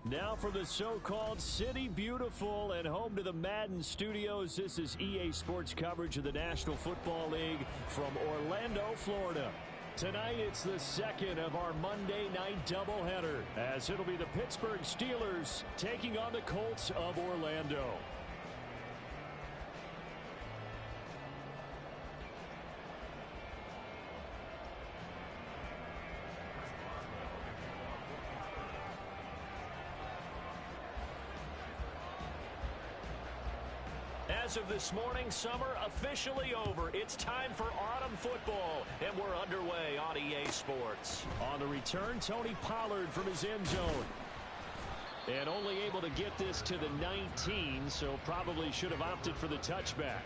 Now for the so-called City Beautiful and home to the Madden studios. This is EA Sports coverage of the National Football League from Orlando, Florida. Tonight it's the second of our Monday night doubleheader, as it'll be the Pittsburgh Steelers taking on the Colts of Orlando. As of this morning, summer officially over. It's time for autumn football, and we're underway on EA Sports. On the return, Tony Pollard from his end zone. And only able to get this to the 19, so probably should have opted for the touchback.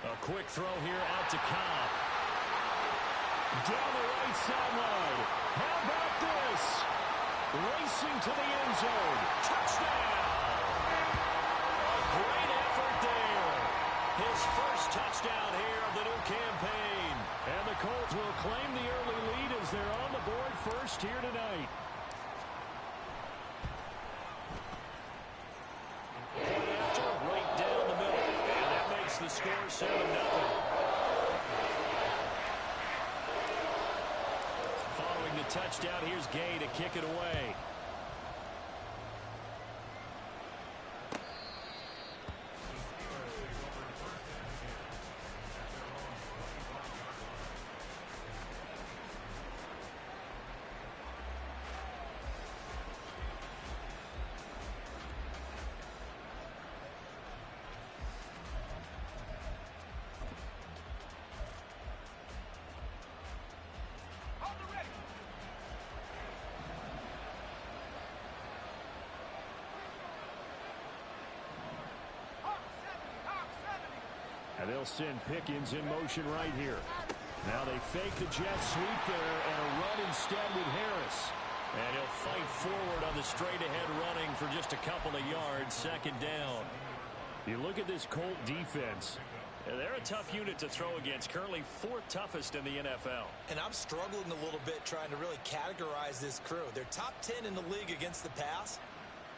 A quick throw here out to Cobb. Down the right sideline. How about this? Racing to the end zone. Touchdown! A great effort there. His first touchdown here of the new campaign. And the Colts will claim the early lead as they're on the board first here tonight. The score 7-0. Following the touchdown, here's Gay to kick it away. And they'll send Pickens in motion right here. Now they fake the jet sweep there and a run instead with Harris. And he'll fight forward on the straight-ahead running for just a couple of yards, second down. You look at this Colt defense. They're a tough unit to throw against, currently fourth toughest in the NFL. And I'm struggling a little bit trying to really categorize this crew. They're top 10 in the league against the pass,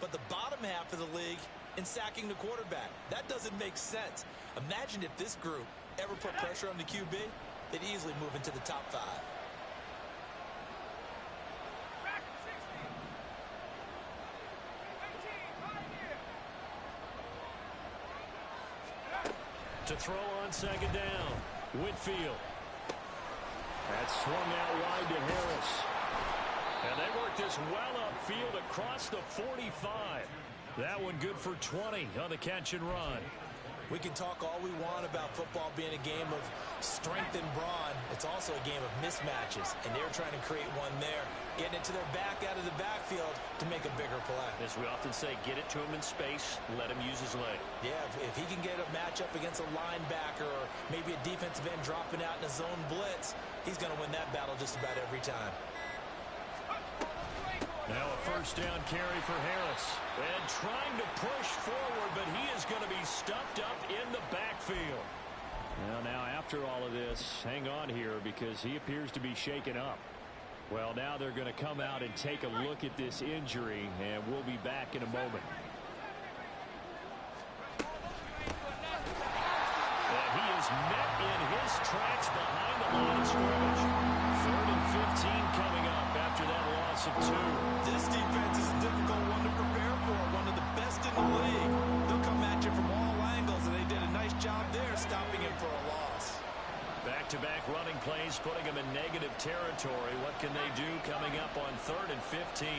but the bottom half of the league in sacking the quarterback. That doesn't make sense. Imagine if this group ever put pressure on the QB, they'd easily move into the top 5. To throw on second down, Whitfield. That's swung out wide to Harris. And they work this well upfield across the 45. That one good for 20 on the catch and run. We can talk all we want about football being a game of strength and brawn. It's also a game of mismatches, and they're trying to create one there, getting it to their back out of the backfield to make a bigger play. As we often say, get it to him in space, let him use his leg. Yeah, if he can get a matchup against a linebacker or maybe a defensive end dropping out in a zone blitz, he's going to win that battle just about every time. Now a first down carry for Harris. And trying to push forward, but he is going to be stuffed up in the backfield. Well, now after all of this, hang on here because he appears to be shaken up. Well, now they're going to come out and take a look at this injury, and we'll be back in a moment. And he is met in his tracks behind the line of scrimmage. 3rd and 15 coming up after that loss of 2. This defense is a difficult one to prepare for, one of the best in the league. They'll come at you from all angles, and they did a nice job there stopping him for a loss. Back-to-back running plays putting him in negative territory. What can they do coming up on 3rd and 15?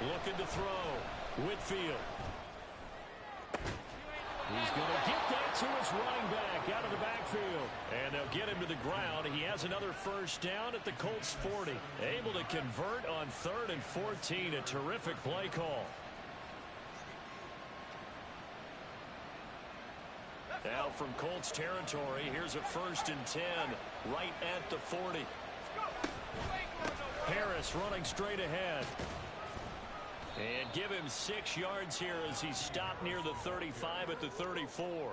Looking to throw. Whitfield. He's going to get that to his running back out of the backfield. And they'll get him to the ground. He has another first down at the Colts 40. Able to convert on 3rd and 14. A terrific play call. Now from Colts territory, here's a 1st and 10 right at the 40. Harris running straight ahead. And give him 6 yards here as he's stopped near the 35 at the 34.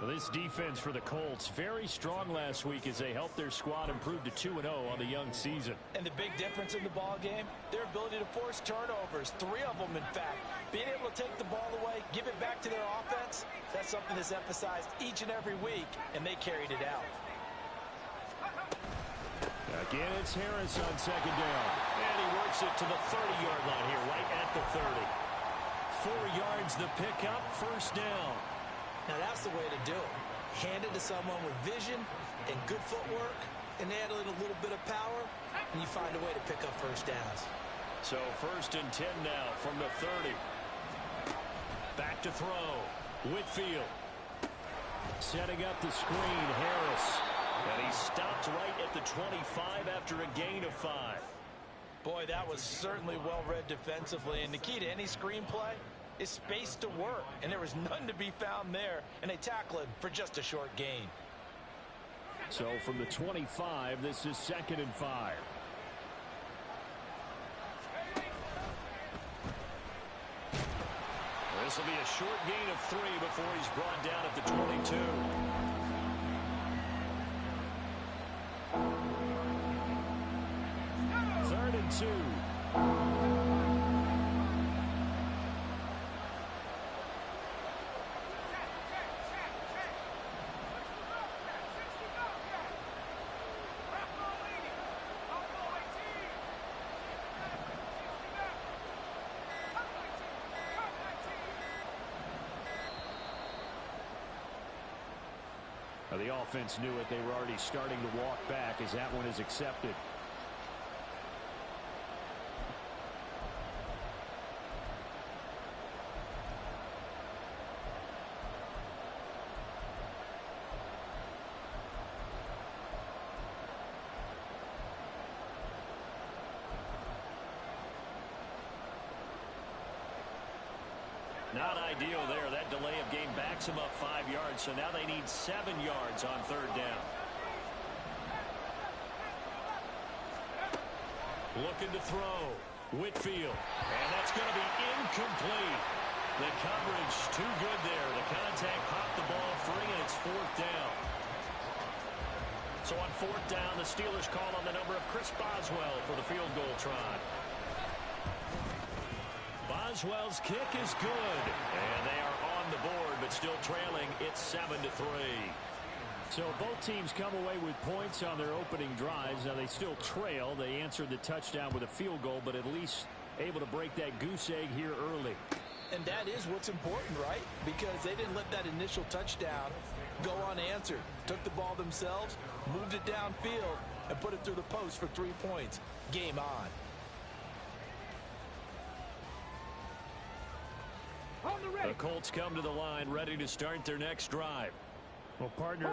Well, this defense for the Colts, very strong last week as they helped their squad improve to 2-0 on the young season. And the big difference in the ball game, their ability to force turnovers, 3 of them in fact. Being able to take the ball away, give it back to their offense, that's something that's emphasized each and every week, and they carried it out. Again, it's Harris on 2nd down. And he works it to the 30-yard line here, right at the 30. 4 yards the pickup, 1st down. Now that's the way to do it. Hand it to someone with vision and good footwork, and add a little bit of power, and you find a way to pick up 1st downs. So 1st and 10 now from the 30. Back to throw. Whitfield. Setting up the screen, Harris. And he stopped right at the 25 after a gain of 5. Boy, that was certainly well read defensively. And the key to any screen play is space to work. And there was none to be found there. And they tackle him for just a short gain. So from the 25, this is 2nd and 5. This will be a short gain of 3 before he's brought down at the 22. Third and 2. The offense knew it. They were already starting to walk back as that one is accepted. Not ideal there. That delay of game backs him up 5 yards, so now they need 7 yards on 3rd down. Looking to throw. Whitfield. And that's going to be incomplete. The coverage too good there. The contact popped the ball free, and it's 4th down. So on 4th down, the Steelers call on the number of Chris Boswell for the field goal try. Boswell's kick is good, and they are on the board, but still trailing. It's 7-3. So both teams come away with points on their opening drives. Now they still trail. They answered the touchdown with a field goal, but at least able to break that goose egg here early. And that is what's important, right? Because they didn't let that initial touchdown go unanswered. Took the ball themselves, moved it downfield, and put it through the post for 3 points. Game on. The Colts come to the line ready to start their next drive. Well, partner,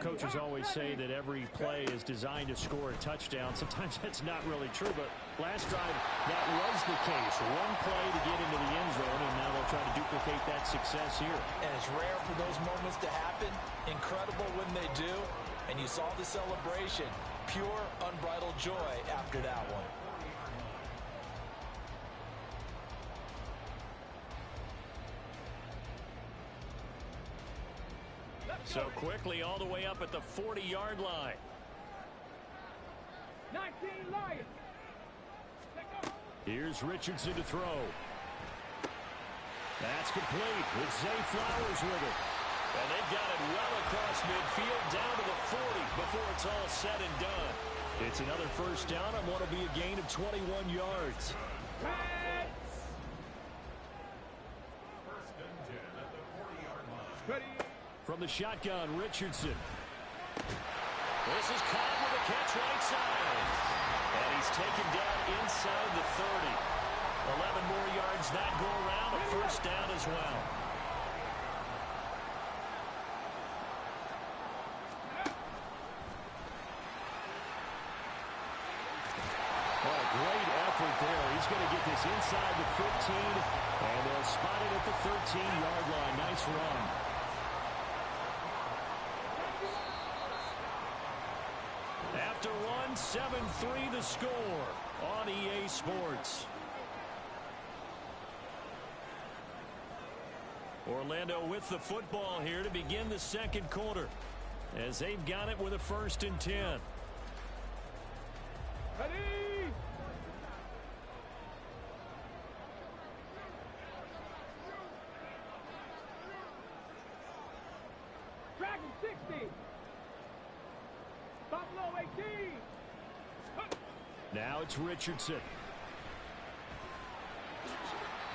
coaches always say that every play is designed to score a touchdown. Sometimes that's not really true, but last drive, that was the case. One play to get into the end zone, and now they'll try to duplicate that success here. And it's rare for those moments to happen. Incredible when they do. And you saw the celebration. Pure, unbridled joy after that one. So quickly all the way up at the 40-yard line. 19 Lions. Here's Richardson to throw. That's complete with Zay Flowers with it. And they've got it well across midfield down to the 40 before it's all said and done. It's another 1st down on what will be a gain of 21 yards. From the shotgun, Richardson. This is caught with a catch right side. And he's taken down inside the 30. 11 more yards that go around. A 1st down as well. What a great effort there. He's going to get this inside the 15. And they'll spot it at the 13-yard line. Nice run. 7-3 the score on EA Sports. Orlando with the football here to begin the second quarter, as they've got it with a 1st and 10. Ready? Dragon 60. Buffalo 18. Now it's Richardson.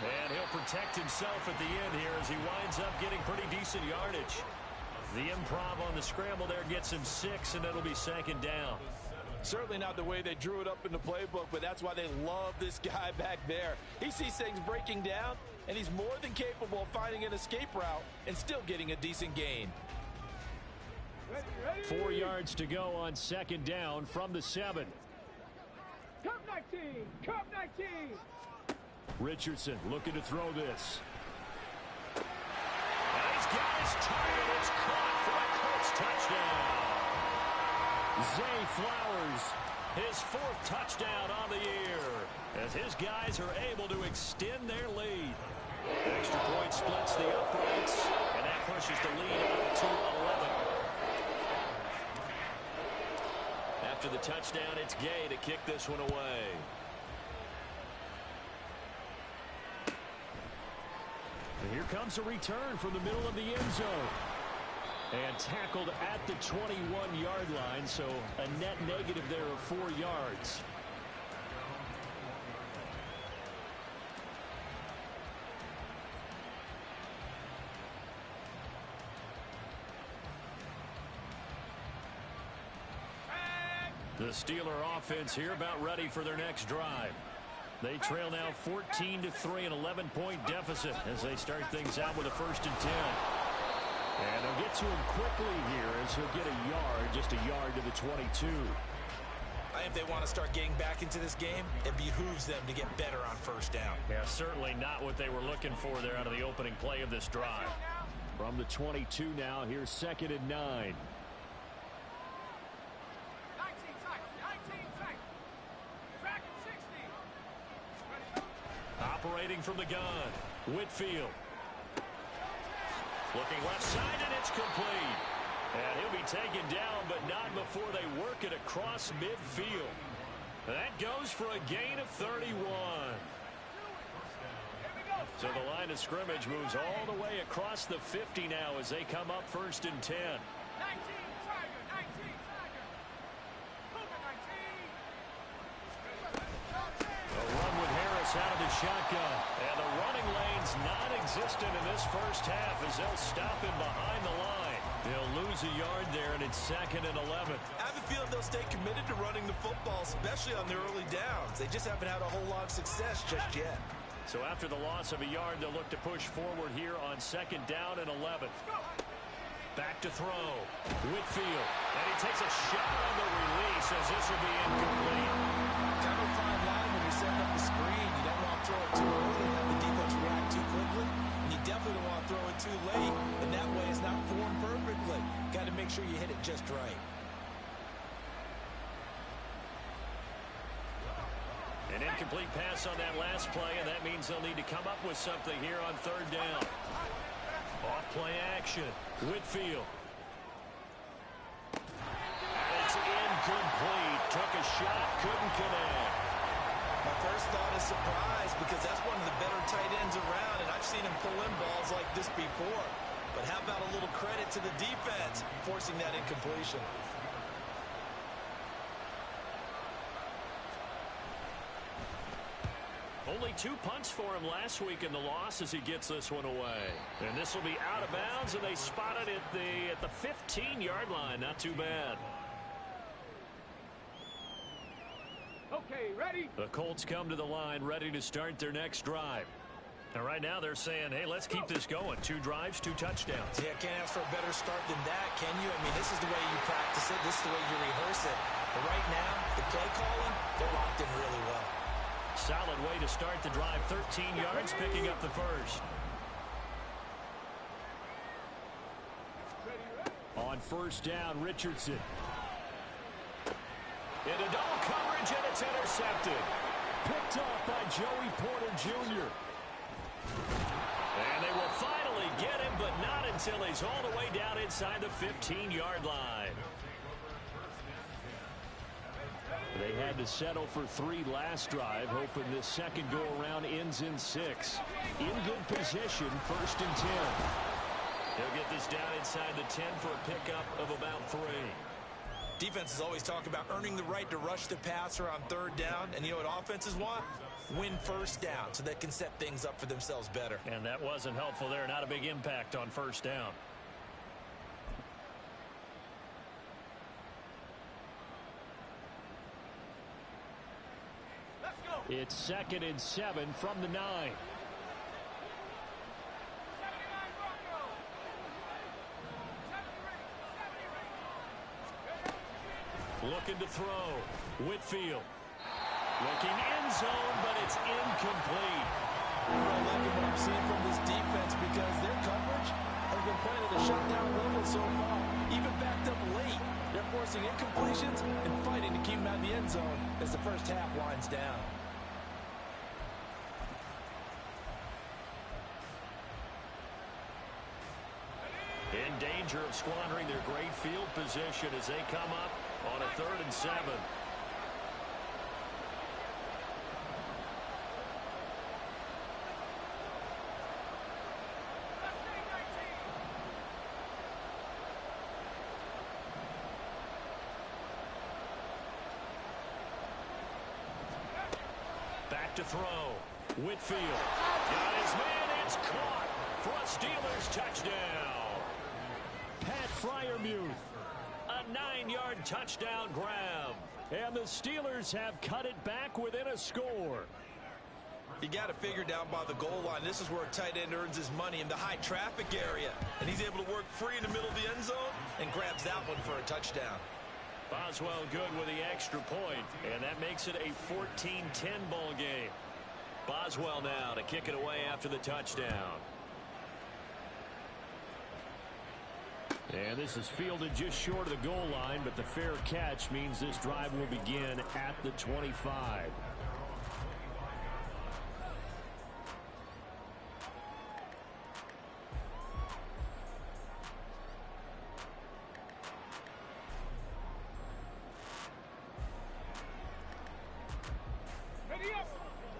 And he'll protect himself at the end here as he winds up getting pretty decent yardage. The improv on the scramble there gets him 6, and it'll be 2nd down. Certainly not the way they drew it up in the playbook, but that's why they love this guy back there. He sees things breaking down, and he's more than capable of finding an escape route and still getting a decent gain. Ready. 4 yards to go on 2nd down from the 7. Cup 19. Cup 19. Richardson looking to throw this. And he's got his target. It's caught for a Colts touchdown. Zay Flowers, his 4th touchdown on the year, as his guys are able to extend their lead. Extra point splits the uprights, and that pushes the lead up to 11. After the touchdown, it's Gay to kick this one away. And here comes a return from the middle of the end zone. And tackled at the 21-yard line, so a net negative there of 4 yards. The Steeler offense here about ready for their next drive. They trail now 14-3, an 11-point deficit as they start things out with a 1st and 10. And they'll get to him quickly here as he'll get a yard, just a yard to the 22. I think they want to start getting back into this game. It behooves them to get better on 1st down. Yeah, certainly not what they were looking for there out of the opening play of this drive. From the 22 now, here's 2nd and 9. Operating from the gun, Whitfield. Looking left side, and it's complete. And he'll be taken down, but not before they work it across midfield. That goes for a gain of 31. So the line of scrimmage moves all the way across the 50 now as they come up 1st and 10. Out of the shotgun, and the running lane's non-existent in this 1st half as they'll stop him behind the line. They'll lose a yard there, and it's 2nd and 11. I have a feeling they'll stay committed to running the football, especially on their early downs. They just haven't had a whole lot of success just yet. So after the loss of a yard, they'll look to push forward here on 2nd down and 11. Back to throw. Whitfield, and he takes a shot on the release as this will be incomplete. Kind of a fine line when you're setting up the screen. You don't want to throw it too early and have the defense react too quickly. And you definitely don't want to throw it too late. And that way it's not formed perfectly. Got to make sure you hit it just right. An incomplete pass on that last play, and that means they'll need to come up with something here on 3rd down. Off-play action. Whitfield. And it's incomplete. Took a shot, couldn't connect. My first thought is surprise because that's one of the better tight ends around, and I've seen him pull in balls like this before. But how about a little credit to the defense forcing that incompletion? Only 2 punts for him last week in the loss as he gets this one away. And this will be out of bounds, and they spot it at the 15-yard line. Not too bad. Okay, ready? The Colts come to the line ready to start their next drive. And right now they're saying, hey, let's keep this going. 2 drives, 2 touchdowns. Yeah, can't ask for a better start than that, can you? I mean, this is the way you practice it. This is the way you rehearse it. But right now, the play calling, they're locked in really well. Solid way to start the drive. 13 yards, picking up the first. On 1st down, Richardson. Into double coverage, and it's intercepted. Picked off by Joey Porter Jr. And they will finally get him, but not until he's all the way down inside the 15-yard line. They had to settle for 3 last drive, hoping this second go-around ends in 6. In good position, 1st and 10. They'll get this down inside the 10 for a pickup of about 3. Defenses always talk about earning the right to rush the passer on 3rd down. And you know what offenses want? Win 1st down so they can set things up for themselves better. And that wasn't helpful there. Not a big impact on 1st down. It's 2nd and 7 from the 9. Looking to throw. Whitfield. Looking end zone, but it's incomplete. I'm liking what I'm seeing from this defense because their coverage has been playing at a shutdown level so far. Even backed up late, they're forcing incompletions and fighting to keep them out of the end zone as the first half winds down. In danger of squandering their great field position as they come up on a 3rd and 7. Back to throw. Whitfield. Got his man. It's caught for a Steelers touchdown. Pat Freiermuth, a 9-yard touchdown grab. And the Steelers have cut it back within a score. You got to figure down by the goal line. This is where a tight end earns his money in the high traffic area. And he's able to work free in the middle of the end zone and grabs that one for a touchdown. Boswell good with the extra point, and that makes it a 14-10 ball game. Boswell now to kick it away after the touchdown. And this is fielded just short of the goal line, but the fair catch means this drive will begin at the 25.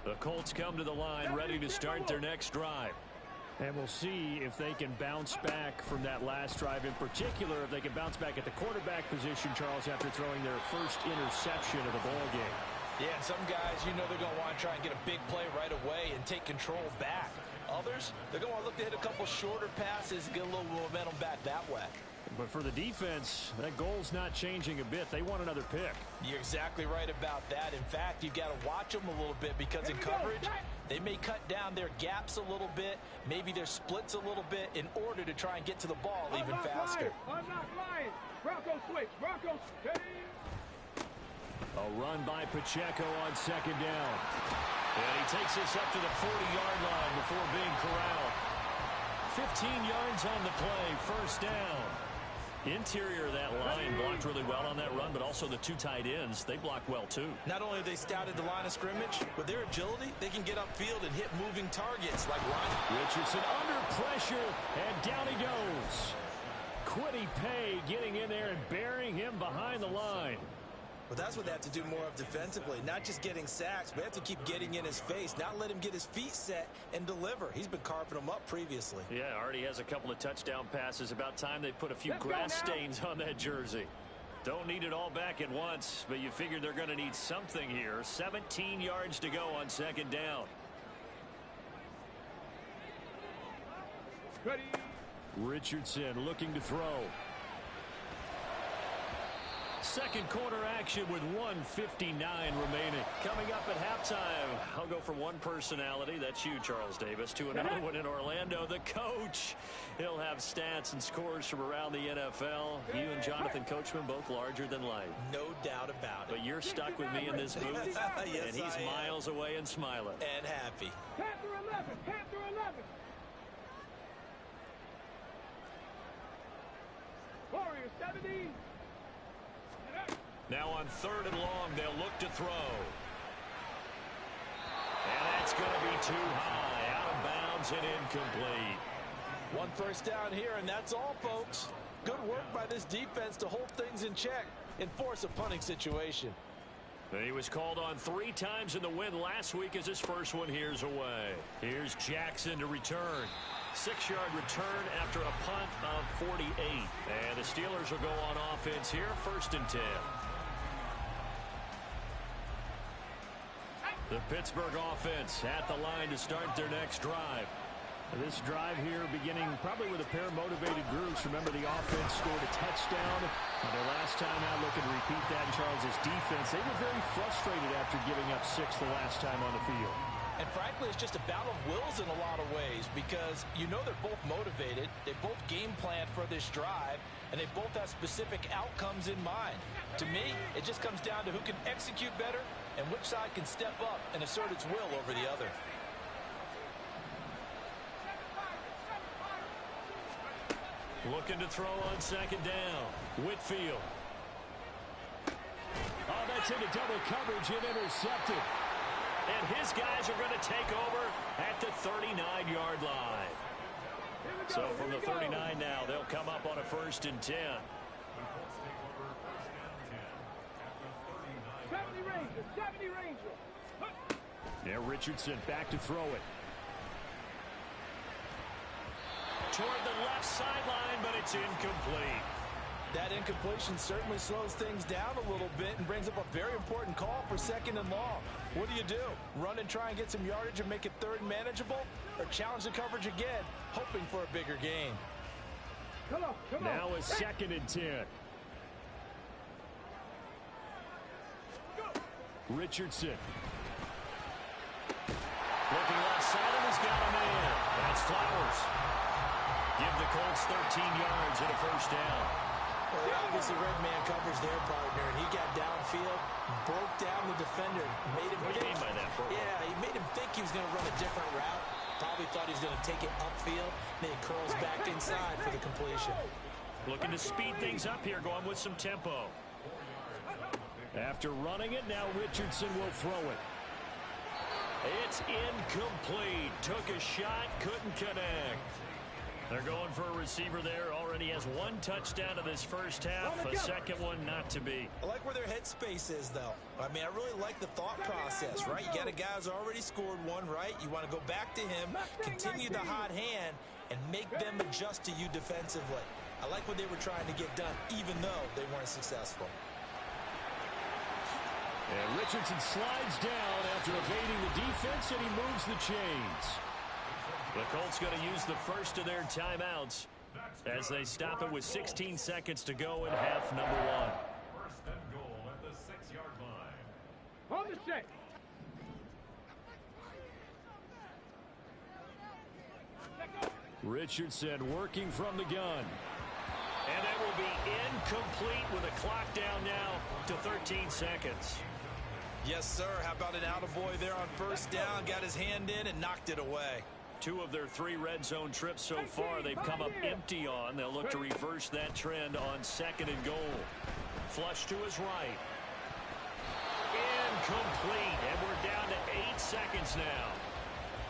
The Colts come to the line ready to start their next drive. And we'll see if they can bounce back from that last drive. In particular, if they can bounce back at the quarterback position, Charles, after throwing their first interception of the ball game. Yeah, and some guys, you know they're going to want to try and get a big play right away and take control back. Others, they're going to want to look to hit a couple shorter passes, get a little momentum back that way. But for the defense, that goal's not changing a bit. They want another pick. You're exactly right about that. In fact, you've got to watch them a little bit because in coverage, they may cut down their gaps a little bit, maybe their splits a little bit in order to try and get to the ball even faster. Unlock Lions. Bronco switch. Bronco steady. A run by Pacheco on 2nd down. And he takes this up to the 40-yard line before being corralled. 15 yards on the play, 1st down. Interior of that line blocked really well on that run, but also the 2 tight ends, they blocked well too. Not only have they scouted the line of scrimmage, with their agility, they can get upfield and hit moving targets like line. Richardson under pressure, and down he goes. Quiddy Pay getting in there and burying him behind the line. But that's what they have to do more of defensively, not just getting sacks, but they have to keep getting in his face, not let him get his feet set and deliver. He's been carping them up previously. Yeah, already has a couple of touchdown passes. About time they put a few grass stains on that jersey. Don't need it all back at once, but you figure they're going to need something here. 17 yards to go on 2nd down. Ready. Richardson looking to throw. Second quarter action with 1:59 remaining. Coming up at halftime, I'll go from one personality, that's you, Charles Davis, to another one in Orlando, the coach. He'll have stats and scores from around the NFL. You and Jonathan Coachman both larger than life. No doubt about it. But you're stuck with me in this booth, Yes, and he's miles away and smiling. And happy. Panther 11. Panther 11. Warriors 70. Now on 3rd and long, they'll look to throw. And that's going to be too high, out of bounds and incomplete. 1 first down here, and that's all, folks. Good work by this defense to hold things in check and force a punting situation. He was called on 3 times in the win last week as his first one here's away. Here's Jackson to return. 6-yard return after a punt of 48. And the Steelers will go on offense here, 1st and 10. The Pittsburgh offense at the line to start their next drive. This drive here beginning probably with a pair of motivated groups. Remember, the offense scored a touchdown. Their last time out, looking to repeat that in Charles's defense. They were very frustrated after giving up 6 the last time on the field. And frankly, it's just a battle of wills in a lot of ways because you know they're both motivated. They both game plan for this drive, and they both have specific outcomes in mind. To me, it just comes down to who can execute better and which side can step up and assert its will over the other. Looking to throw on 2nd down. Whitfield. Oh, that's into double coverage and intercepted. And his guys are going to take over at the 39-yard line. So from the 39 now, they'll come up on a 1st and 10. 70 Ranger, 70 Ranger. Yeah, Richardson back to throw it. Toward the left sideline, but it's incomplete. That incompletion certainly slows things down a little bit and brings up a very important call for 2nd and long. What do? Run and try and get some yardage and make it 3rd and manageable? Or challenge the coverage again, hoping for a bigger gain? Come on. Now a 2nd and 10. Richardson. Looking left side, and he's got a man. That's Flowers. Give the Colts 13 yards and a 1st down. Well, they obviously read man coverage there, partner, and he got downfield, broke down the defender, made him What do you mean by that? Yeah, he made him think he was going to run a different route. Probably thought he was going to take it upfield. Then he curls back inside for the completion. Looking to speed things up here, going with some tempo. After running it, now Richardson will throw it. It's incomplete. Took a shot, couldn't connect. They're going for a receiver there. Already has 1 touchdown in this 1st half. A 2nd one not to be. I like where their headspace is, though. I mean, I really like the thought process, right? You got a guy who's already scored 1, right? You want to go back to him, continue the hot hand, and make them adjust to you defensively. I like what they were trying to get done, even though they weren't successful. And Richardson slides down after evading the defense, and he moves the chains. The Colts going to use the first of their timeouts as they stop it with 16 seconds to go in half number 1. 1st and goal at the 6-yard line. On the set. Richardson working from the gun. And that will be incomplete with a clock down now to 13 seconds. Yes, sir. How about an attaboy there on 1st down? Got his hand in and knocked it away. 2 of their 3 red zone trips so far they've come up empty on. They'll look to reverse that trend on 2nd and goal. Flush to his right. Incomplete. And we're down to 8 seconds now.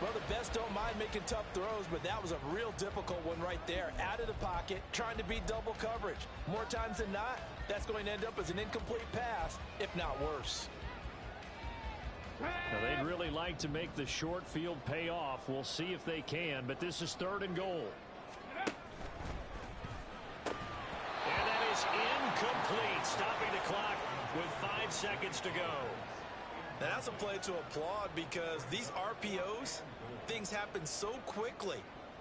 Well, the best don't mind making tough throws, but that was a real difficult one right there. Out of the pocket, trying to beat double coverage. More times than not, that's going to end up as an incomplete pass, if not worse. Now, they'd really like to make the short field pay off. We'll see if they can, but this is 3rd and goal. And that is incomplete, stopping the clock with 5 seconds to go. Now, that's a play to applaud because these RPOs, things happen so quickly.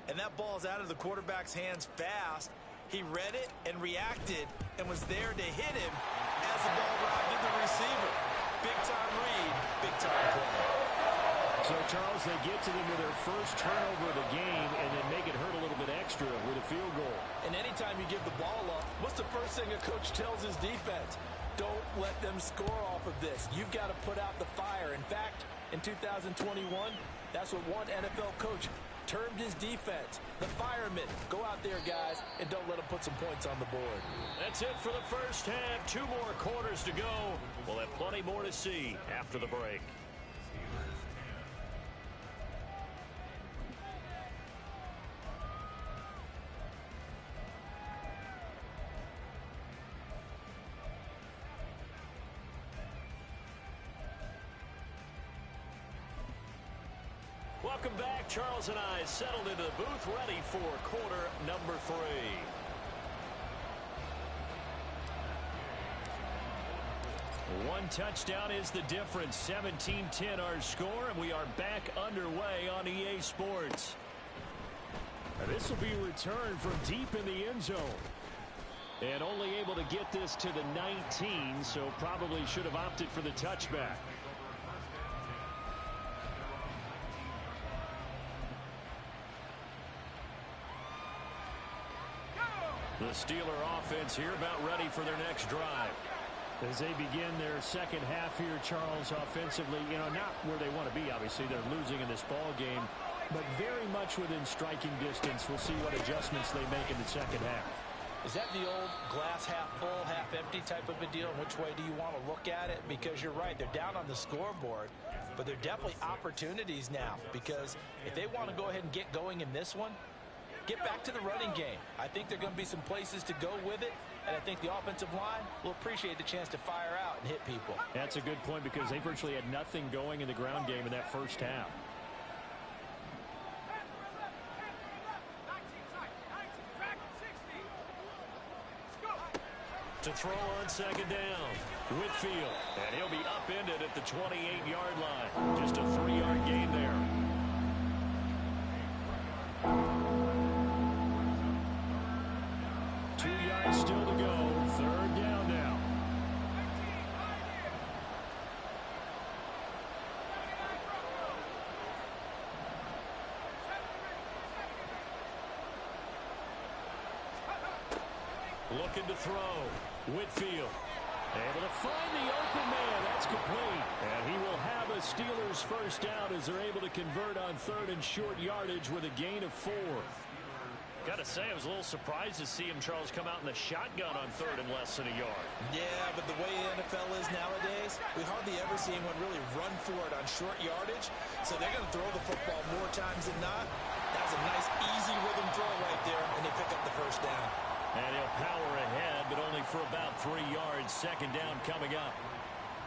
And that ball's out of the quarterback's hands fast. He read it and reacted and was there to hit him as the ball arrived at the receiver. Big-time read, big-time play. So, Charles, they get to them with their first turnover of the game and then make it hurt a little bit extra with a field goal. And anytime you give the ball up, what's the first thing a coach tells his defense? Don't let them score off of this. You've got to put out the fire. In fact, in 2021, that's what one NFL coach termed his defense. The firemen. Go out there, guys, and don't let them put some points on the board. That's it for the first half. 2 more quarters to go. We'll have plenty more to see after the break. Welcome back. Charles and I settled into the booth, ready for quarter number 3. One touchdown is the difference. 17-10 our score, and we are back underway on EA Sports. This will be returned from deep in the end zone. And only able to get this to the 19, so probably should have opted for the touchback. The Steeler offense here about ready for their next drive. As they begin their second half here, Charles, offensively, not where they want to be, obviously. They're losing in this ball game, but very much within striking distance. We'll see what adjustments they make in the second half. Is that the old glass half full, half empty type of a deal? Which way do you want to look at it? Because you're right, they're down on the scoreboard, but they're definitely opportunities now, because if they want to go ahead and get going in this one, get back to the running game. I think there are going to be some places to go with it, and I think the offensive line will appreciate the chance to fire out and hit people. That's a good point, because they virtually had nothing going in the ground game in that first half. To throw on second down, Whitfield, and he'll be upended at the 28-yard line. Just a 3-yard gain there. Still to go. Third down now. Looking to throw. Whitfield. Able to find the open man. That's complete. And he will have a Steelers first down as they're able to convert on third and short yardage with a gain of 4. Got to say, I was a little surprised to see him, Charles, come out in the shotgun on third and less than a yard. Yeah, but the way the NFL is nowadays, we hardly ever see anyone really run for it on short yardage. So they're going to throw the football more times than not. That was a nice, easy rhythm throw right there, and they pick up the first down. And he'll power ahead, but only for about 3 yards. Second down coming up.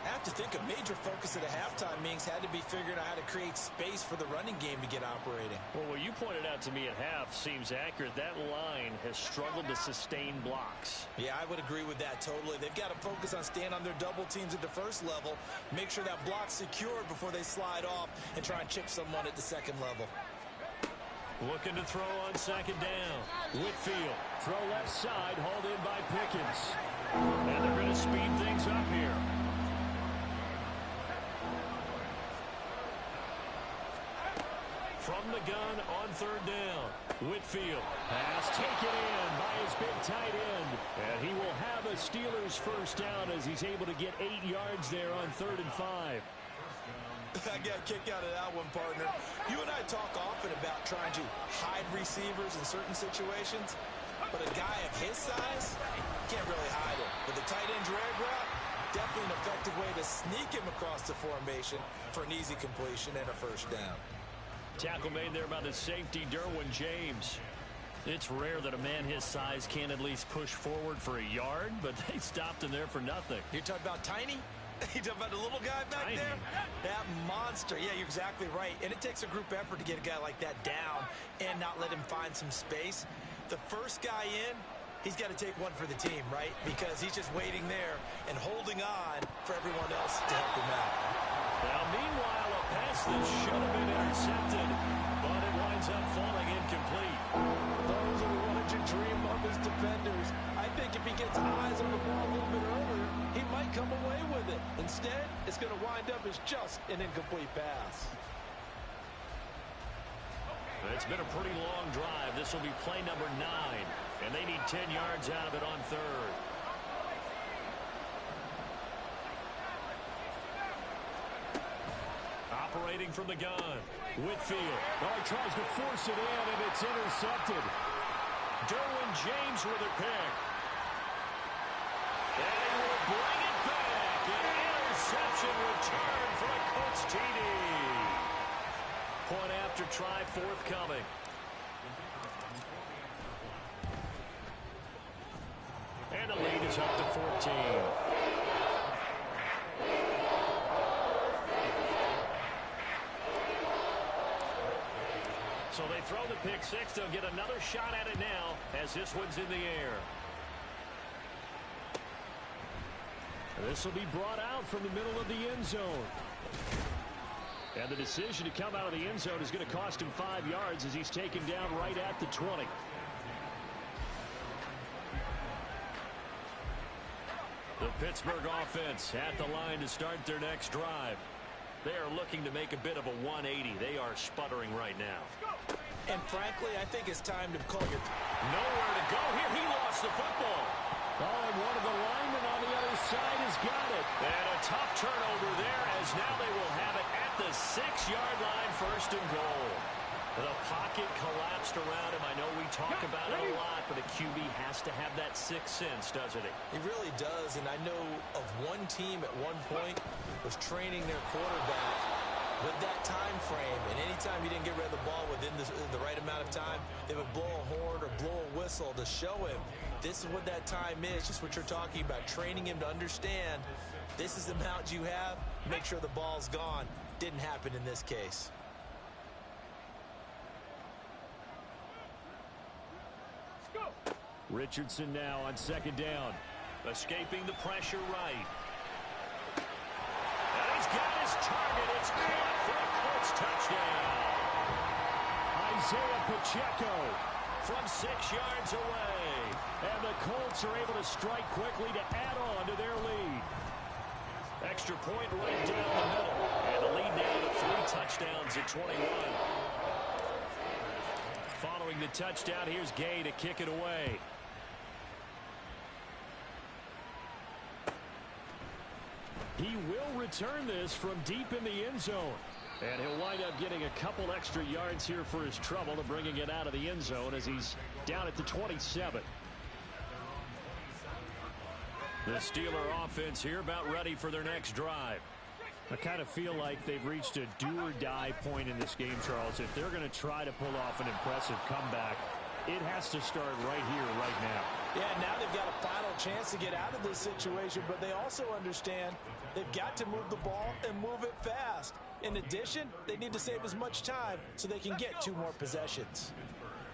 I have to think a major focus at a halftime meetings had to be figuring out how to create space for the running game to get operating. Well, what you pointed out to me at half seems accurate. That line has struggled to sustain blocks. Yeah, I would agree with that totally. They've got to focus on staying on their double teams at the first level, make sure that block's secured before they slide off and try and chip someone at the second level. Looking to throw on second down. Whitfield, throw left side, hauled in by Pickens. And they're going to speed things up here. From the gun on third down. Whitfield. Pass taken in by his big tight end. And he will have a Steelers first down as he's able to get 8 yards there on 3rd and 5. I got a kick out of that one, partner. You and I talk often about trying to hide receivers in certain situations, but a guy of his size can't really hide him. But the tight end drag route, definitely an effective way to sneak him across the formation for an easy completion and a first down. Tackle made there by the safety, Derwin James. It's rare that a man his size can at least push forward for a yard, but they stopped him there for nothing. You're talking about tiny? You talking about the little guy back Tiny. there? That monster. Yeah, you're exactly right. And it takes a group effort to get a guy like that down and not let him find some space. The first guy in, he's got to take one for the team, right? Because he's just waiting there and holding on for everyone else to help him out. Now, meanwhile, a pass that should have been intercepted, but it winds up falling incomplete. Those are the ones you dream of as defenders. I think if he gets eyes on the ball a little bit earlier, he might come away with it. Instead, it's going to wind up as just an incomplete pass. It's been a pretty long drive. This will be play number 9, and they need 10 yards out of it on third. Operating reloading from the gun. Whitfield. Oh, he tries to force it in, and it's intercepted. Derwin James with a pick. And he will bring it back. An interception return for a Colts TD. Point after try forthcoming. And the lead is up to 14. So they throw the pick six. They'll get another shot at it now as this one's in the air. This will be brought out from the middle of the end zone. And the decision to come out of the end zone is going to cost him 5 yards as he's taken down right at the 20. The Pittsburgh offense at the line to start their next drive. They are looking to make a bit of a 180. They are sputtering right now. And frankly, I think it's time to call your... Nowhere to go here. He lost the football. Oh, and one of the linemen on the other side has got it. And a tough turnover there as now they will have it at the 6-yard line, first and goal. The pocket collapsed around him. I know we talk about it a lot, but a QB has to have that sixth sense, doesn't he? He really does, and I know of one team at one point was training their quarterback with that time frame, and anytime he didn't get rid of the ball within the right amount of time, they would blow a horn or blow a whistle to show him this is what that time is, just what you're talking about, training him to understand this is the amount you have, make sure the ball's gone. Didn't happen in this case. Richardson now on second down. Escaping the pressure right. And he's got his target. It's caught for a Colts touchdown. Isaiah Pacheco from 6 yards away. And the Colts are able to strike quickly to add on to their lead. Extra point right down the middle. And the lead now to 3 touchdowns at 21. Following the touchdown, here's Gay to kick it away. He will return this from deep in the end zone. And he'll wind up getting a couple extra yards here for his trouble to bringing it out of the end zone as he's down at the 27. The Steeler offense here about ready for their next drive. I kind of feel like they've reached a do-or-die point in this game, Charles. If they're going to try to pull off an impressive comeback, it has to start right here, right now. Yeah, now they've got a final chance to get out of this situation, but they also understand they've got to move the ball and move it fast. In addition, they need to save as much time so they can get 2 more possessions.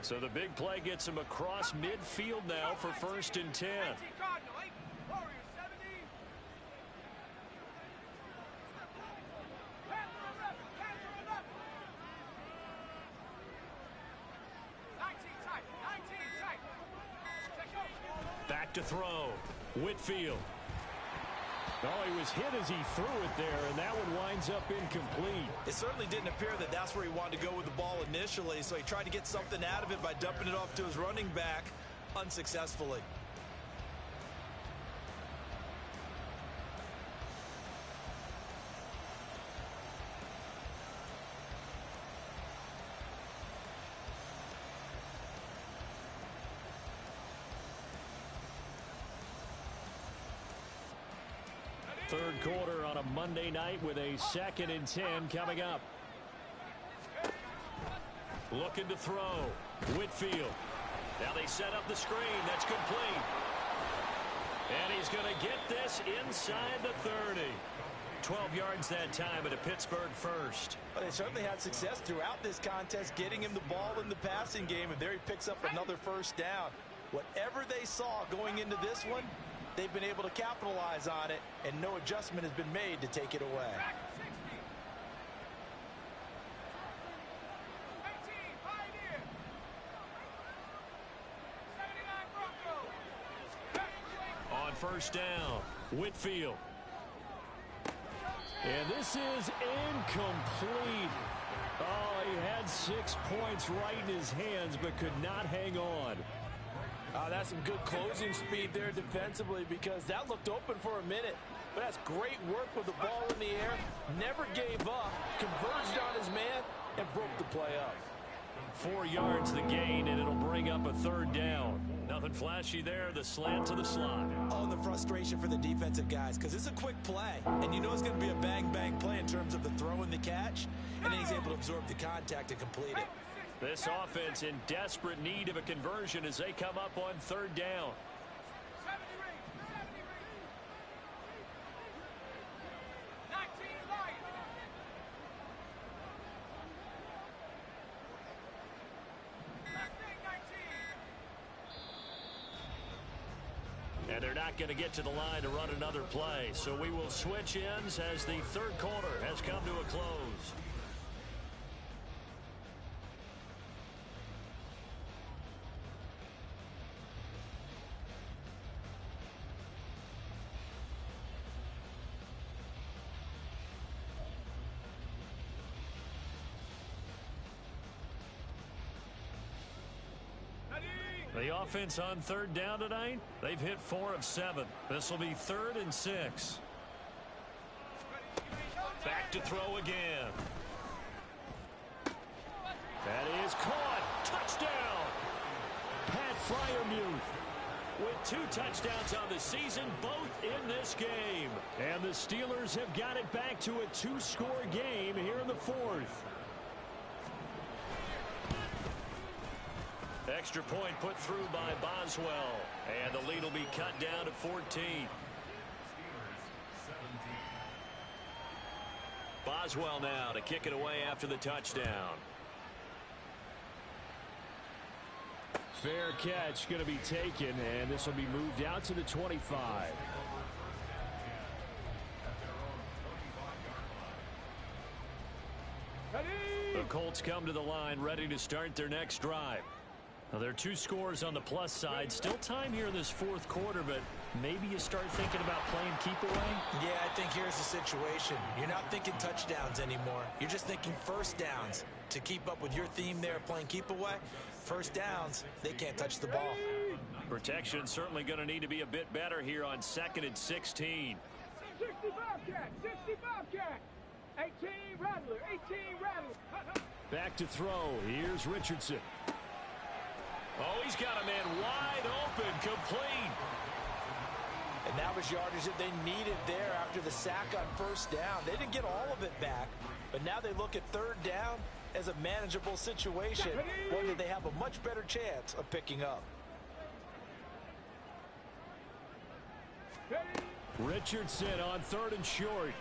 So the big play gets them across midfield now for first and 10. Back to throw. Whitfield. Oh, he was hit as he threw it there, and that one winds up incomplete. It certainly didn't appear that that's where he wanted to go with the ball initially, so he tried to get something out of it by dumping it off to his running back unsuccessfully. Third quarter on a Monday night with a 2nd and 10 coming up. Looking to throw. Whitfield. Now they set up the screen. That's complete. And he's going to get this inside the 30. 12 yards that time at a Pittsburgh first. But they certainly had success throughout this contest getting him the ball in the passing game, and there he picks up another first down. Whatever they saw going into this one, they've been able to capitalize on it, and no adjustment has been made to take it away. On first down, Whitfield. And this is incomplete. Oh, he had 6 points right in his hands, but could not hang on. That's some good closing speed there defensively, because that looked open for a minute. But that's great work with the ball in the air. Never gave up, converged on his man, and broke the play up. 4 yards the gain, and it'll bring up a third down. Nothing flashy there. The slant to the slot. Oh, the frustration for the defensive guys, because it's a quick play, and you know it's going to be a bang-bang play in terms of the throw and the catch, and then he's able to absorb the contact and complete it. This offense in desperate need of a conversion as they come up on third down. And they're not going to get to the line to run another play. So we will switch ends as the third quarter has come to a close. The offense on third down tonight, they've hit 4 of 7. This will be 3rd and 6. Back to throw again. That is caught. Touchdown. Pat Freiermuth with 2 touchdowns on the season, both in this game. And the Steelers have got it back to a 2-score game here in the 4th. Extra point put through by Boswell. And the lead will be cut down to 14. Boswell now to kick it away after the touchdown. Fair catch going to be taken, and this will be moved out to the 25. The Colts come to the line ready to start their next drive. Now, there are 2 scores on the plus side. Still time here in this 4th quarter, but maybe you start thinking about playing keep away? Yeah, I think here's the situation. You're not thinking touchdowns anymore. You're just thinking first downs. To keep up with your theme there, playing keep away, first downs, they can't touch the ball. Protection certainly going to need to be a bit better here on 2nd and 16. 60 Bobcat, 60 Bobcat. 18 Rattler, 18 Rattler. Back to throw. Here's Richardson. Oh, he's got a man wide open, complete. And that was yardage that they needed there after the sack on first down. They didn't get all of it back, but now they look at third down as a manageable situation, one that they have a much better chance of picking up. Richardson on 3rd and short.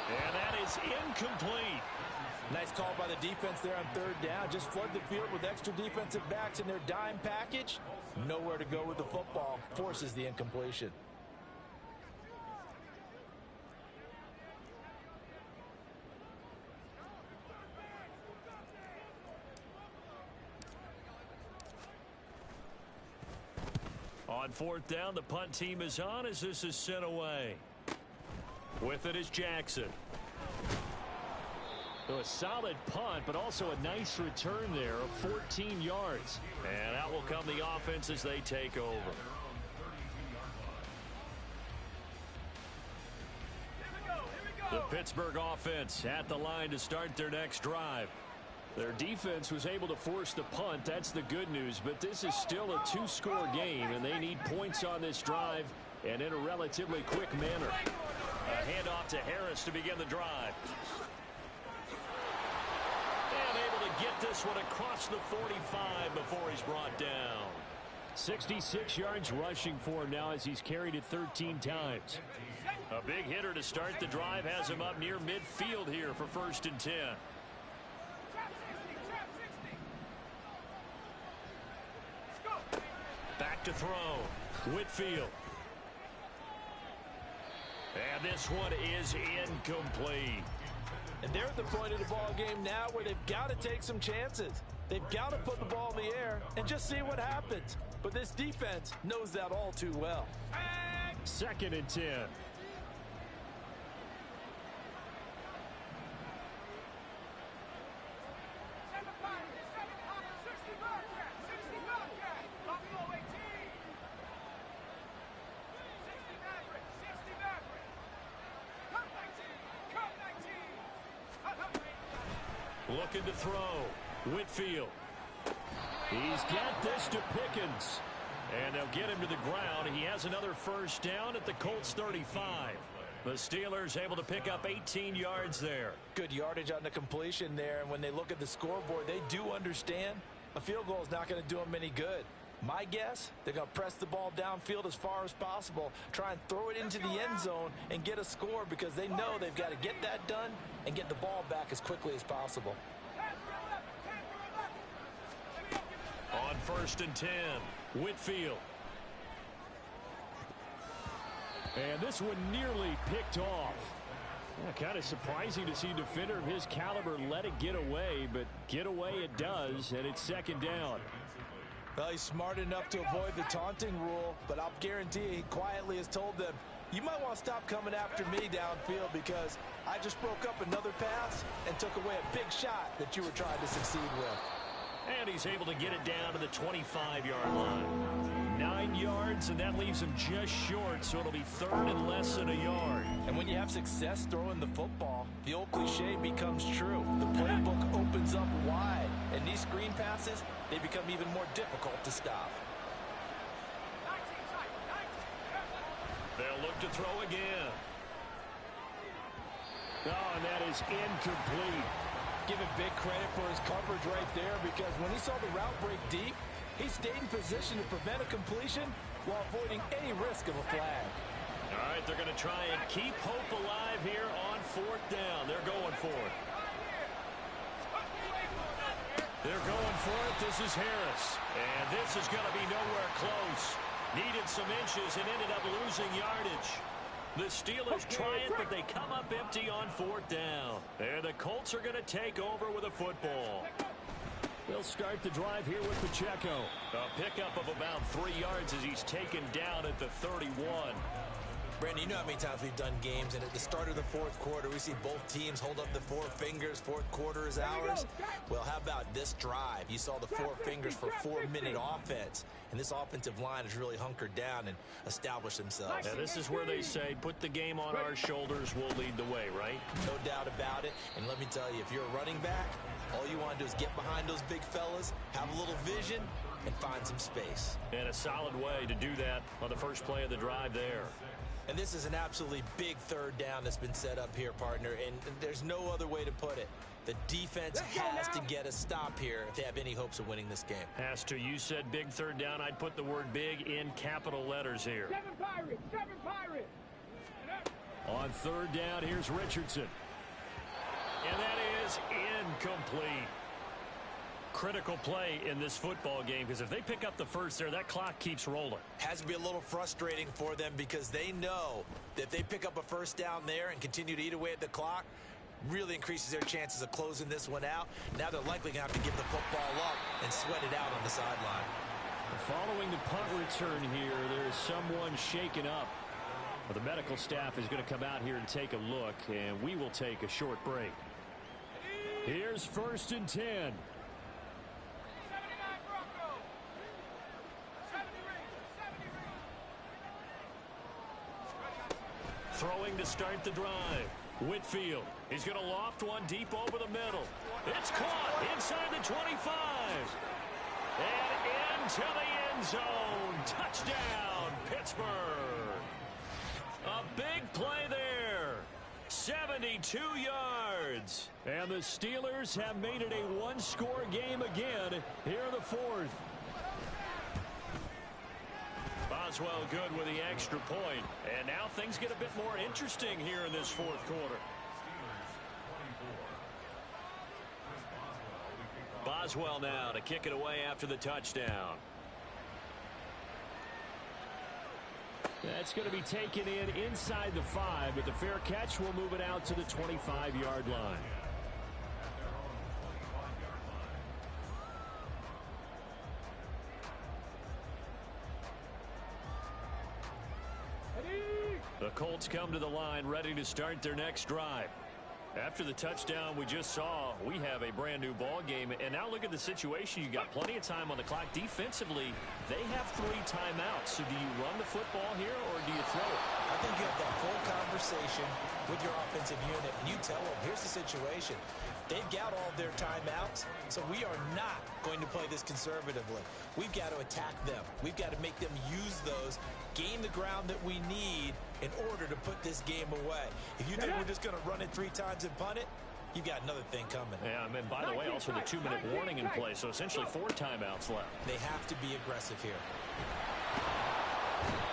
And that is incomplete. Nice call by the defense there on third down. Just flood the field with extra defensive backs in their dime package. Nowhere to go with the football. Forces the incompletion. On 4th down, the punt team is on as this is sent away. With it is Jackson. So a solid punt, but also a nice return there of 14 yards. And out will come the offense as they take over. The Pittsburgh offense at the line to start their next drive. Their defense was able to force the punt. That's the good news. But this is still a 2-score game, and they need points on this drive and in a relatively quick manner. A handoff to Harris to begin the drive. And able to get this one across the 45 before he's brought down. 66 yards rushing for him now as he's carried it 13 times. A big hitter to start the drive has him up near midfield here for 1st and 10. Back to throw. Whitfield. And this one is incomplete. And they're at the point of the ball game now where they've got to take some chances. They've got to put the ball in the air and just see what happens. But this defense knows that all too well. 2nd and 10. looking to throw. Whitfield. He's got this to Pickens. And they'll get him to the ground. He has another first down at the Colts 35. The Steelers able to pick up 18 yards there. Good yardage on the completion there. And when they look at the scoreboard, they do understand a field goal is not going to do them any good. My guess, they're going to press the ball downfield as far as possible, try and throw it into the end zone and get a score because they know they've got to get that done and get the ball back as quickly as possible. On 1st and 10, Whitfield. And this one nearly picked off. Yeah, kind of surprising to see a defender of his caliber let it get away, but get away it does, and it's 2nd down. Well, he's smart enough to avoid the taunting rule, but I'll guarantee he quietly has told them, you might want to stop coming after me downfield because I just broke up another pass and took away a big shot that you were trying to succeed with. And he's able to get it down to the 25-yard line. 9 yards, and that leaves him just short, so it'll be 3rd and less than a yard. And when you have success throwing the football, the old cliche becomes true. The playbook opens up wide, and these screen passes, they become even more difficult to stop. They'll look to throw again. Oh, and that is incomplete. Give him big credit for his coverage right there because when he saw the route break deep, he stayed in position to prevent a completion while avoiding any risk of a flag. All right, they're going to try and keep hope alive here on 4th down. They're going for it. They're going for it. This is Harris. And this is going to be nowhere close. Needed some inches and ended up losing yardage. The Steelers try it, but they come up empty on 4th down. And the Colts are going to take over with a football. They'll start the drive here with Pacheco. A pickup of about 3 yards as he's taken down at the 31. Brandon, you know how many times we've done games, and at the start of the 4th quarter, we see both teams hold up the 4 fingers. 4th quarter is ours. Well, how about this drive? You saw the 4 fingers for 4-minute offense, and this offensive line has really hunkered down and established themselves. Now, this is where they say, put the game on our shoulders, we'll lead the way, right? No doubt about it, and let me tell you, if you're a running back, all you want to do is get behind those big fellas, have a little vision, and find some space. And a solid way to do that on the first play of the drive there. And this is an absolutely big 3rd down that's been set up here, partner, and there's no other way to put it. The defense has to get a stop here if they have any hopes of winning this game. Has to. You said big 3rd down. I'd put the word big in capital letters here. 7 Pirates! 7 Pirates! On 3rd down, here's Richardson. And that is incomplete. Critical play in this football game because if they pick up the first there, that clock keeps rolling. Has to be a little frustrating for them because they know that if they pick up a first down there and continue to eat away at the clock, really increases their chances of closing this one out. Now they're likely going to have to give the football up and sweat it out on the sideline. Following the punt return here, there is someone shaken up. Well, the medical staff is going to come out here and take a look, and we will take a short break. Here's 1st and 10. Throwing to start the drive. Whitfield. He's going to loft one deep over the middle. It's caught inside the 25. And into the end zone. Touchdown, Pittsburgh. A big play there. 72 yards. And the Steelers have made it a one-score game again here in the 4th. Boswell good with the extra point. And now things get a bit more interesting here in this 4th quarter. Boswell now to kick it away after the touchdown. That's going to be taken in inside the 5, but the fair catch will move it out to the 25-yard line. The Colts come to the line ready to start their next drive. After the touchdown we just saw, we have a brand new ball game. And now look at the situation. You got plenty of time on the clock. Defensively, they have 3 timeouts. So do you run the football here or do you throw it? I think you have that full conversation with your offensive unit, and you tell them, here's the situation. They've got all their timeouts, so we are not going to play this conservatively. We've got to attack them. We've got to make them use those, gain the ground that we need in order to put this game away. If you think we're just going to run it 3 times and punt it, you've got another thing coming. Yeah, and by the way, also the 2-minute warning in play, so essentially 4 timeouts left. They have to be aggressive here.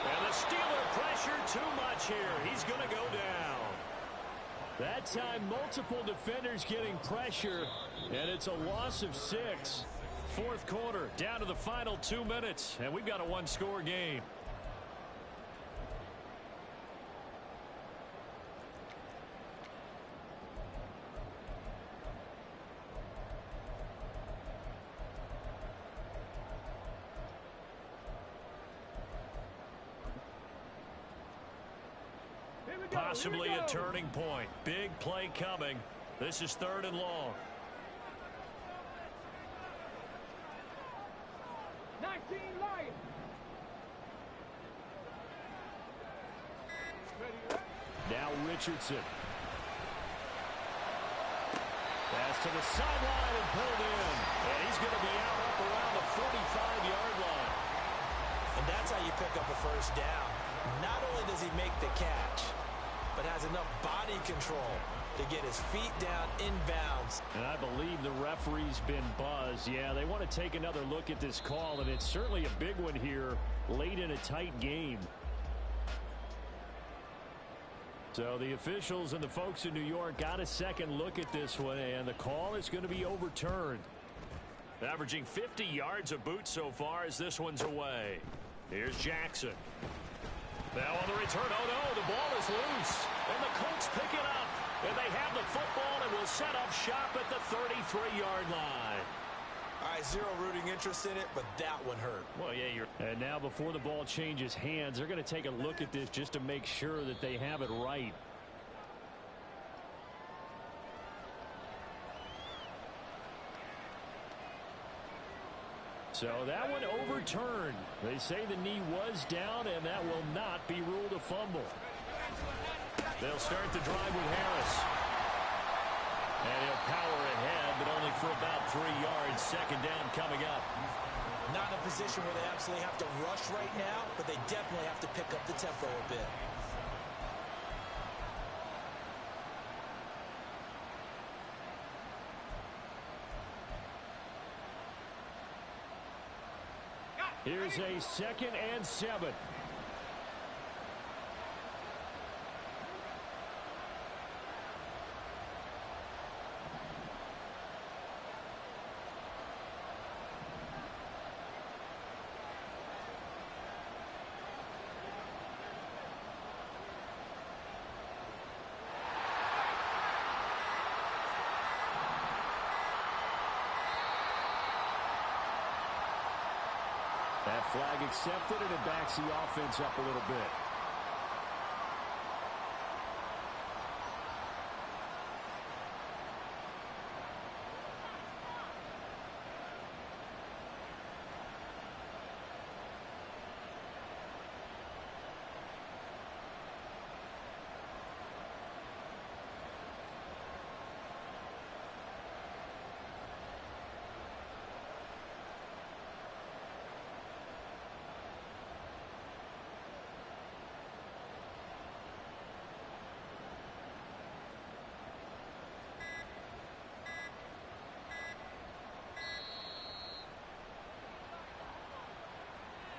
And the Steeler pressure too much here. He's going to go down. That time, multiple defenders getting pressure, and it's a loss of 6. Fourth quarter, down to the final 2 minutes, and we've got a 1-score game. Possibly a turning point. Big play coming. This is 3rd and long. 19 Lions. Now Richardson. Pass to the sideline and pulled in. And he's going to be out up around the 45-yard line. And that's how you pick up a first down. Not only does he make the catch, but has enough body control to get his feet down inbounds. And I believe the referee's been buzzed. Yeah, they want to take another look at this call, and it's certainly a big one here late in a tight game. So the officials and the folks in New York got a second look at this one, and the call is going to be overturned. Averaging 50 yards a boot so far as this one's away. Here's Jackson. Now on the return, oh no, the ball is loose. And the Colts pick it up. And they have the football and will set up shop at the 33-yard line. All right, zero rooting interest in it, but that one hurt. Well, yeah, and now before the ball changes hands, they're going to take a look at this just to make sure that they have it right. So that one overturned. They say the knee was down, and that will not be ruled a fumble. They'll start the drive with Harris. And he'll power ahead, but only for about 3 yards. Second down coming up. Not in a position where they absolutely have to rush right now, but they definitely have to pick up the tempo a bit. Here's a 2nd and 7. That flag accepted, and it backs the offense up a little bit.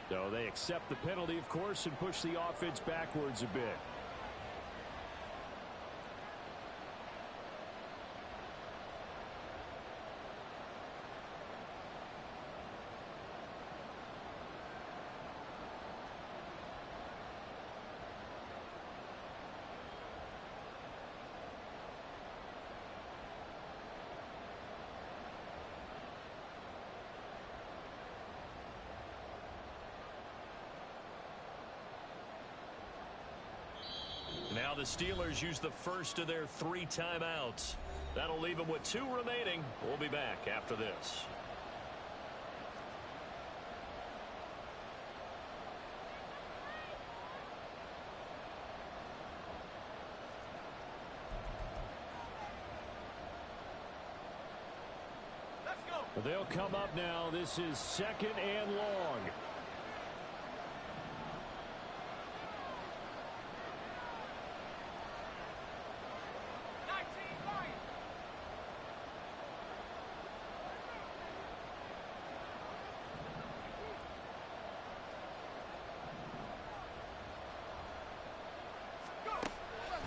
So they accept the penalty, of course, and push the offense backwards a bit. Now the Steelers use the first of their 3 timeouts. That'll leave them with 2 remaining. We'll be back after this. They'll come up now. This is 2nd and long.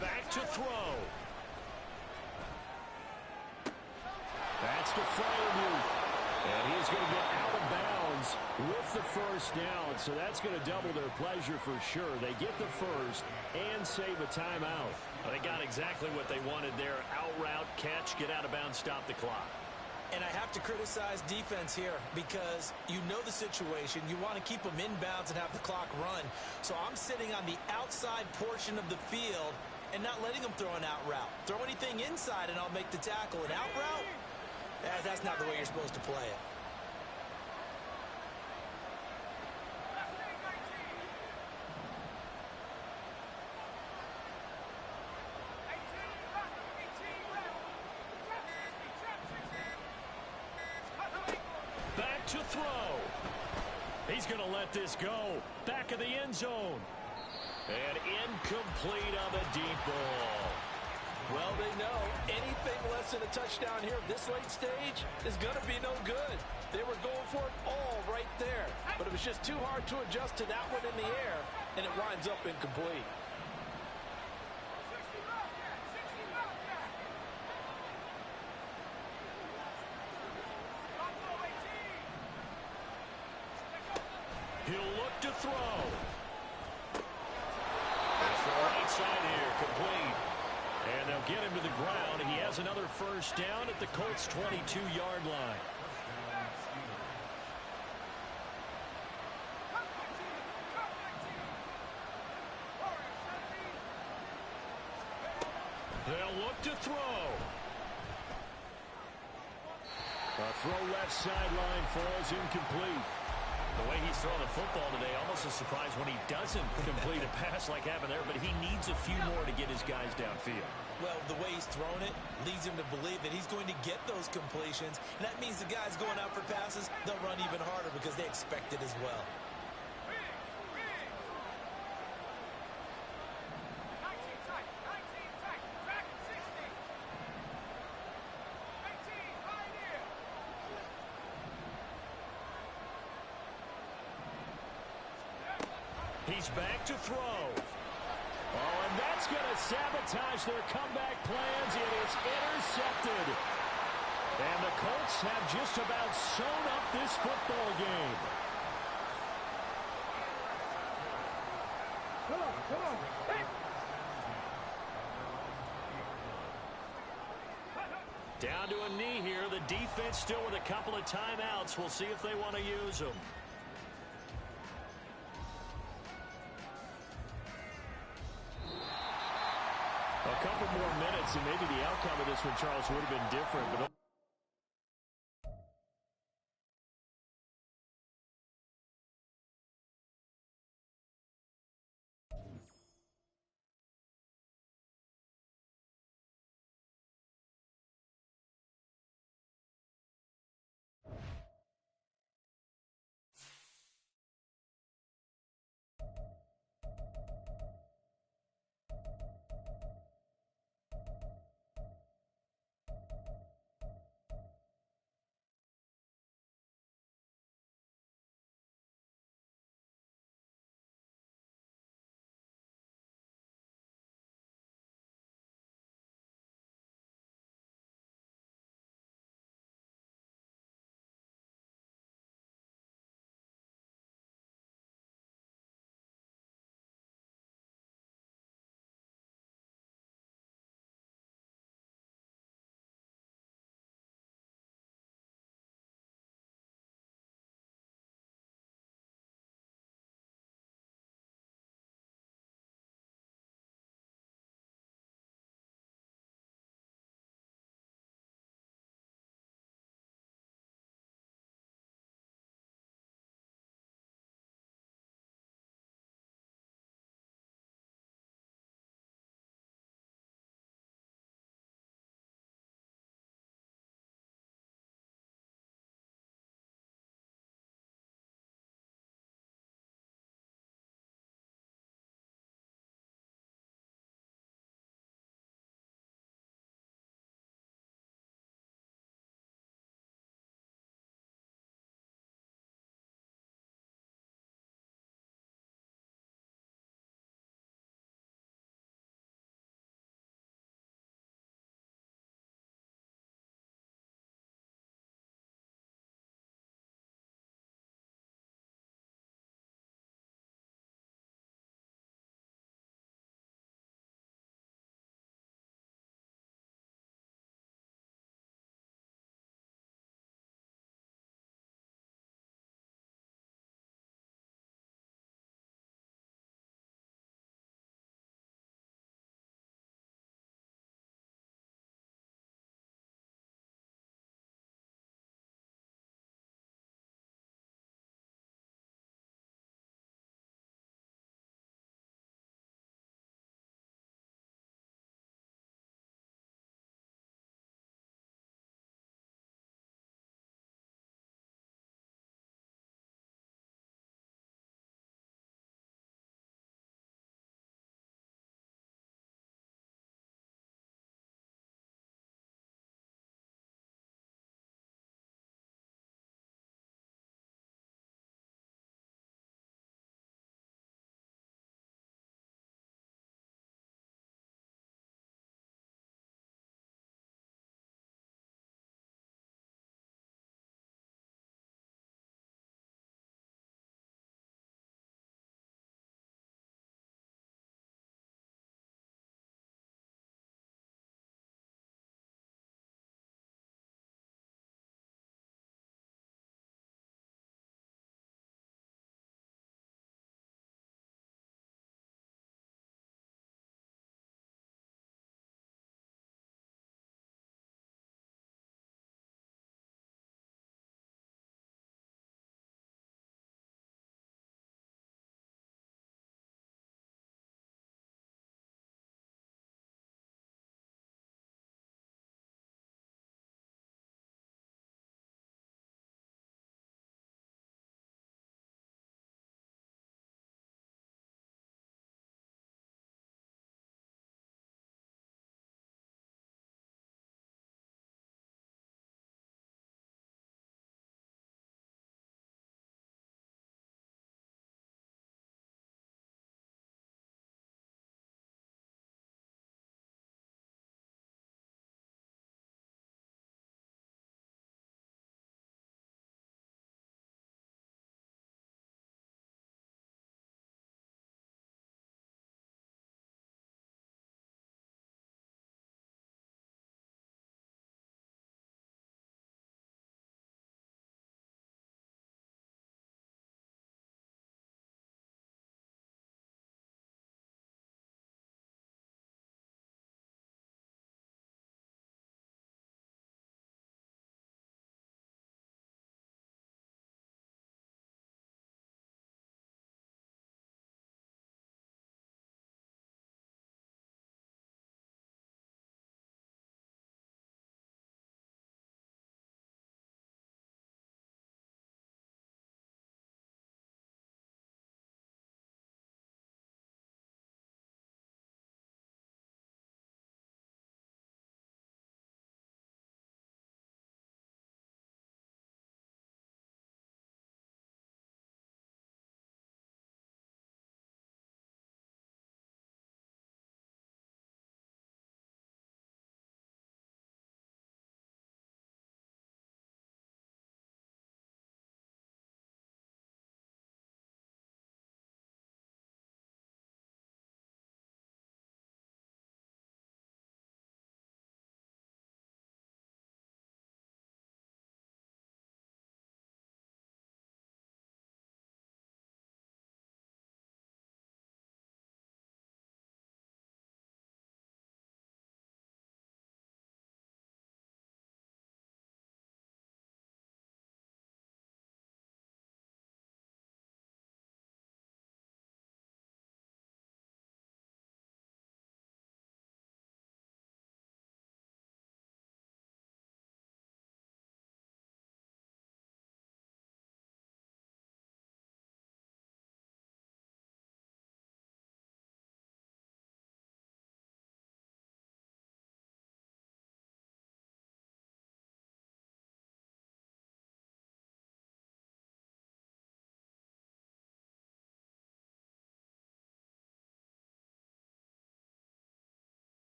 Back to throw. That's to Freiermuth. And he's going to get out of bounds with the first down. So that's going to double their pleasure for sure. They get the first and save a timeout. Well, they got exactly what they wanted there. Out route, catch, get out of bounds, stop the clock. And I have to criticize defense here because you know the situation. You want to keep them inbounds and have the clock run. So I'm sitting on the outside portion of the field and not letting them throw an out route. Throw anything inside and I'll make the tackle. An out route? That's not the way you're supposed to play it. Back to throw. He's going to let this go. Back of the end zone. And incomplete on the deep ball. Well, they know anything less than a touchdown here at this late stage is going to be no good. They were going for it all right there. But it was just too hard to adjust to that one in the air, and it winds up incomplete. He'll look to throw. That's the right side here, complete. And they'll get him to the ground. He has another first down at the Colts' 22-yard line. They'll look to throw. A throw left sideline falls incomplete. The way he's throwing the football today, almost a surprise when he doesn't complete a pass like happened there, but he needs a few more to get his guys downfield. Well, the way he's thrown it leads him to believe that he's going to get those completions. And that means the guys going out for passes, they'll run even harder because they expect it as well. He's back to throw. Oh, and that's going to sabotage their comeback plans. It is intercepted. And the Colts have just about sewn up this football game. Come on. Hey. Down to a knee here. The defense still with a couple of timeouts. We'll see if they want to use them. A couple more minutes, and maybe the outcome of this one, Charles, would have been different. But